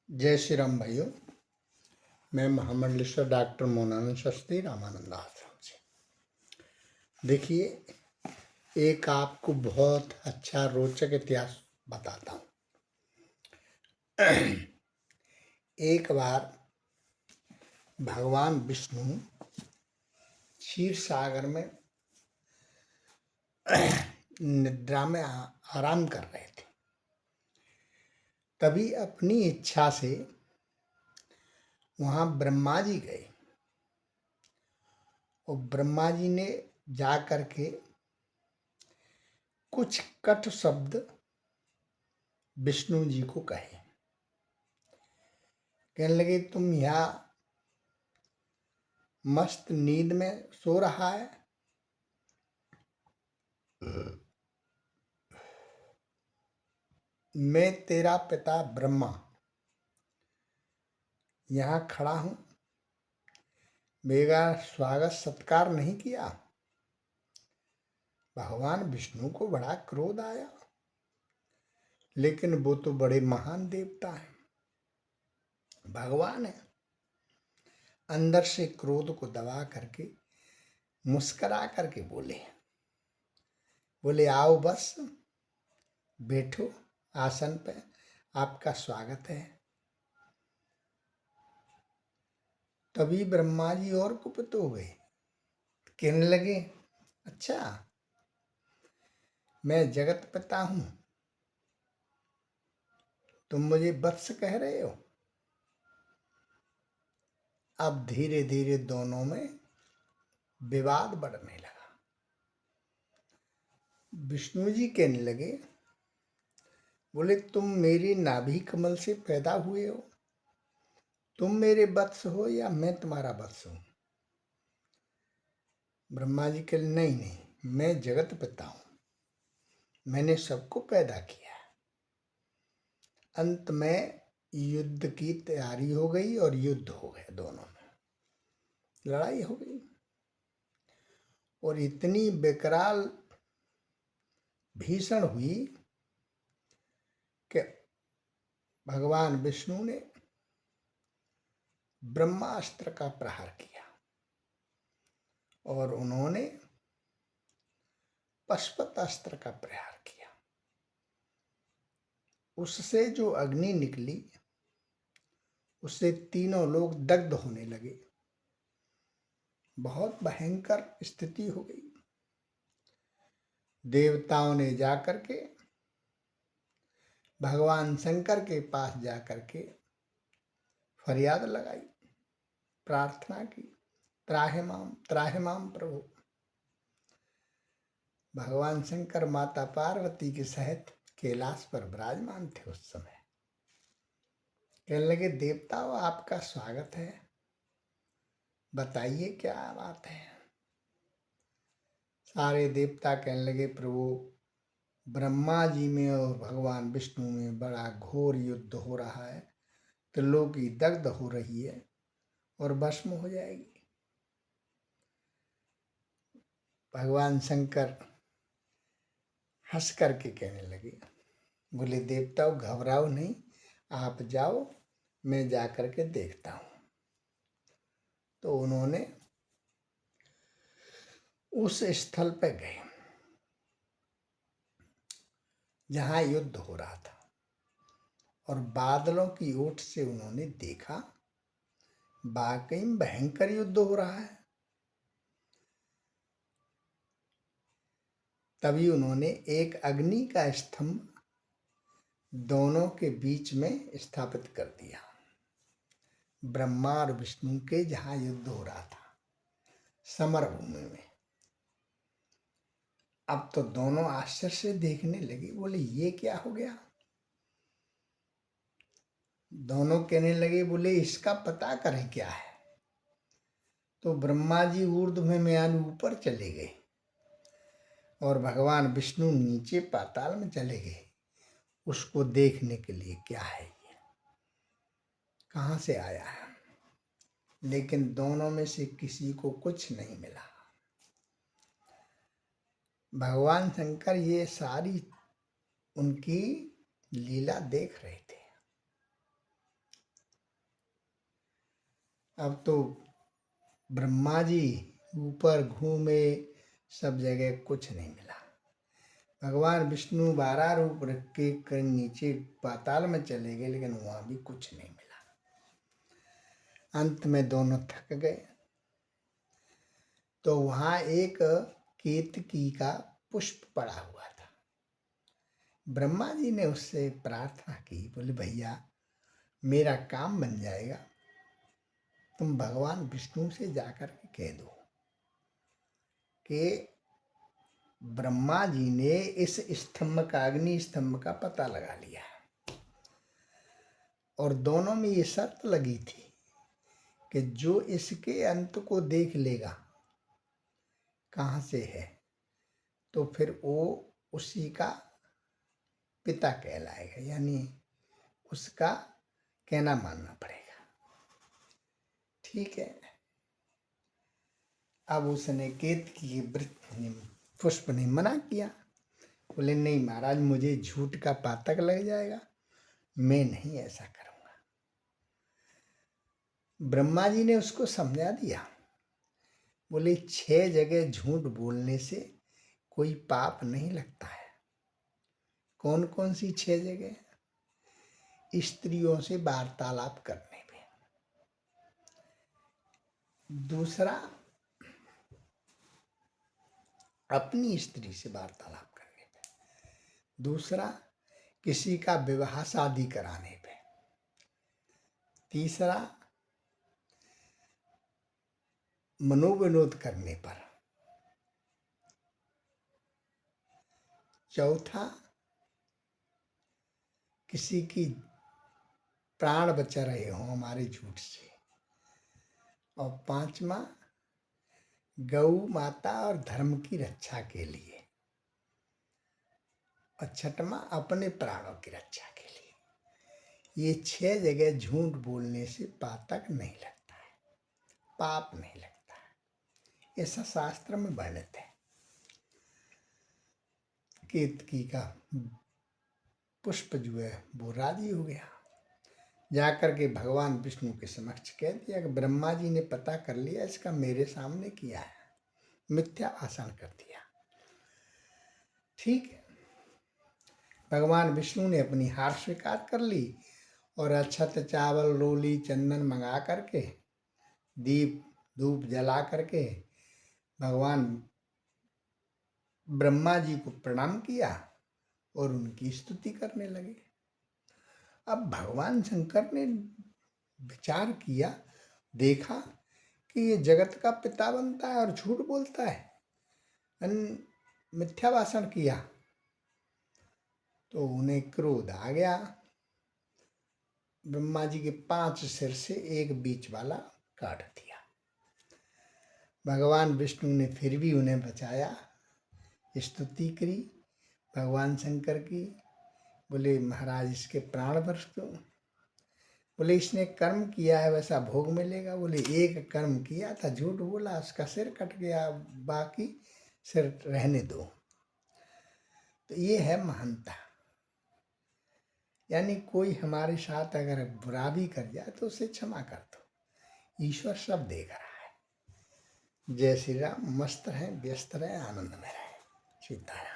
जय श्री राम भाइयों। मैं महामंडलेश्वर डॉक्टर मोनानंद शास्त्री रामानंद आश्रम से। देखिए, एक आपको बहुत अच्छा रोचक इतिहास बताता हूँ। एक बार भगवान विष्णु क्षीर सागर में निद्रा में आराम कर रहे थे। तभी अपनी इच्छा से वहाँ ब्रह्मा जी गए और ब्रह्मा जी ने जा करके कुछ कटु शब्द विष्णु जी को कहे। कहने लगे, तुम यहाँ मस्त नींद में सो रहा है, मैं तेरा पिता ब्रह्मा यहाँ खड़ा हूँ, मेरा स्वागत सत्कार नहीं किया। भगवान विष्णु को बड़ा क्रोध आया, लेकिन वो तो बड़े महान देवता हैं, भगवान है। अंदर से क्रोध को दबा करके मुस्करा करके बोले आओ, बस बैठो आसन पे, आपका स्वागत है। तभी ब्रह्मा जी और कुपित हो गए, कहने लगे, अच्छा मैं जगत पिता हूं, तुम मुझे वत्स कह रहे हो। अब धीरे धीरे दोनों में विवाद बढ़ने लगा। विष्णु जी कहने लगे, बोले तुम मेरी नाभि कमल से पैदा हुए हो, तुम मेरे वत्स हो या मैं तुम्हारा वत्स हूं। ब्रह्मा जी कहले, नहीं नहीं, मैं जगत पिता हूं, मैंने सबको पैदा किया। अंत में युद्ध की तैयारी हो गई और युद्ध हो गया, दोनों में लड़ाई हो गई और इतनी विकराल भीषण हुई कि भगवान विष्णु ने ब्रह्मास्त्र का प्रहार किया और उन्होंने पशुपत अस्त्र का प्रहार किया। उससे जो अग्नि निकली, उससे तीनों लोग दग्ध होने लगे। बहुत भयंकर स्थिति हो गई। देवताओं ने जाकर के भगवान शंकर के पास जाकर के फरियाद लगाई, प्रार्थना की, त्राहि माम प्रभु। भगवान शंकर माता पार्वती के सहित कैलाश पर विराजमान थे उस समय। कहने लगे, देवताओं आपका स्वागत है, बताइए क्या बात है। सारे देवता कहने लगे, प्रभु ब्रह्मा जी में और भगवान विष्णु में बड़ा घोर युद्ध हो रहा है, त्रिलोक की दग्ध हो रही है और भस्म हो जाएगी। भगवान शंकर हंस करके कहने लगे, बोले देवताओं घबराओ नहीं, आप जाओ, मैं जाकर के देखता हूं। तो उन्होंने उस स्थल पे गए जहां युद्ध हो रहा था और बादलों की ओट से उन्होंने देखा वाकई में भयंकर युद्ध हो रहा है। तभी उन्होंने एक अग्नि का स्तंभ दोनों के बीच में स्थापित कर दिया, ब्रह्मा और विष्णु के जहां युद्ध हो रहा था, समर भूमि में। अब तो दोनों आश्चर्य से देखने लगे, बोले ये क्या हो गया। दोनों कहने लगे, बोले इसका पता करें क्या है। तो ब्रह्मा जी ऊर्ध्व में यानी ऊपर चले गए और भगवान विष्णु नीचे पाताल में चले गए उसको देखने के लिए, क्या है ये, कहाँ से आया है। लेकिन दोनों में से किसी को कुछ नहीं मिला। भगवान शंकर ये सारी उनकी लीला देख रहे थे। अब तो ब्रह्मा जी ऊपर घूमे, सब जगह कुछ नहीं मिला। भगवान विष्णु 12 रूप रख के नीचे पाताल में चले गए, लेकिन वहां भी कुछ नहीं मिला। अंत में दोनों थक गए, तो वहां एक केतकी का पुष्प पड़ा हुआ था। ब्रह्मा जी ने उससे प्रार्थना की, बोले भैया मेरा काम बन जाएगा, तुम भगवान विष्णु से जाकर के कह दो कि ब्रह्मा जी ने इस स्तंभ का, अग्नि स्तंभ का पता लगा लिया और दोनों में ये शर्त लगी थी कि जो इसके अंत को देख लेगा कहाँ से है, तो फिर वो उसी का पिता कहलाएगा, यानी उसका कहना मानना पड़ेगा। ठीक है। अब उसने केतकी के पुष्प ने मना किया, बोले नहीं महाराज, मुझे झूठ का पातक लग जाएगा, मैं नहीं ऐसा करूंगा। ब्रह्मा जी ने उसको समझा दिया, बोले 6 जगह झूठ बोलने से कोई पाप नहीं लगता है। कौन कौन सी 6 जगह? स्त्रियों से वार्तालाप करने पे, दूसरा अपनी स्त्री से वार्तालाप करने पे, दूसरा किसी का विवाह शादी कराने पे, तीसरा मनोविनोद करने पर, चौथा किसी की प्राण बचा रहे हो हमारे झूठ से, और पांचवा गौ माता और धर्म की रक्षा के लिए, और छठवां अपने प्राणों की रक्षा के लिए। ये 6 जगह झूठ बोलने से पातक नहीं लगता है, पाप नहीं लगता है, ऐसा शास्त्र में वर्णित है। केतकी का पुष्प जो है वो राजी हो गया, जाकर के भगवान विष्णु के समक्ष कह दिया कि ब्रह्मा जी ने पता कर लिया, इसका मेरे सामने किया है, मिथ्या भाषण कर दिया। ठीक है। भगवान विष्णु ने अपनी हार स्वीकार कर ली और अक्षत चावल रोली चंदन मंगा करके, दीप धूप जला करके भगवान ब्रह्मा जी को प्रणाम किया और उनकी स्तुति करने लगे। अब भगवान शंकर ने विचार किया, देखा कि ये जगत का पिता बनता है और झूठ बोलता है, मिथ्या भाषण किया, तो उन्हें क्रोध आ गया। ब्रह्मा जी के 5 सिर से एक बीच वाला काट दिया। भगवान विष्णु ने फिर भी उन्हें बचाया, स्तुति करी भगवान शंकर की, बोले महाराज इसके प्राण बरस दो। बोले इसने कर्म किया है वैसा भोग मिलेगा। बोले एक कर्म किया था, झूठ बोला, उसका सिर कट गया, बाकी सिर रहने दो। तो ये है महानता, यानी कोई हमारे साथ अगर बुरा भी कर जाए तो उसे क्षमा कर दो, ईश्वर सब देख रहा है। जय श्री राम। मस्त रहें, व्यस्त रहें, आनंद में रहें। सीताराम।